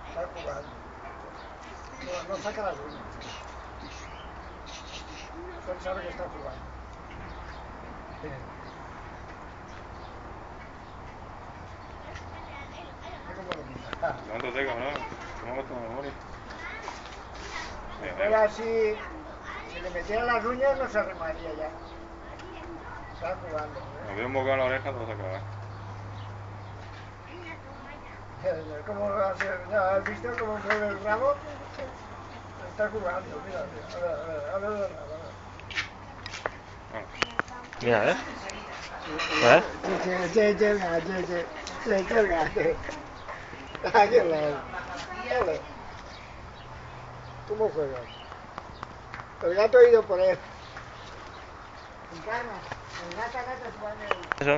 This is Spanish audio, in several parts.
Está jugando. No saca las uñas. Él sabe que está jugando. Levántate, cabrón. ¿Cómo vas tu memoria? Si fuera así, si le metiera las uñas no se arrimaría ya. Está jugando. Me veo un bocado en la oreja, te vas a cagar. ¿Cómo va a ser? ¿Has visto cómo mueve el rabo? Está jugando, mira, a ver el rabo. Mira, ¿Eh? ¿Cómo juega? El gato ha ido por él. Encarna, el gato se va en el... Eso.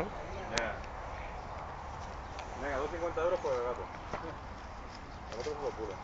Venga, 2,50 € por el gato. El otro se lo pule.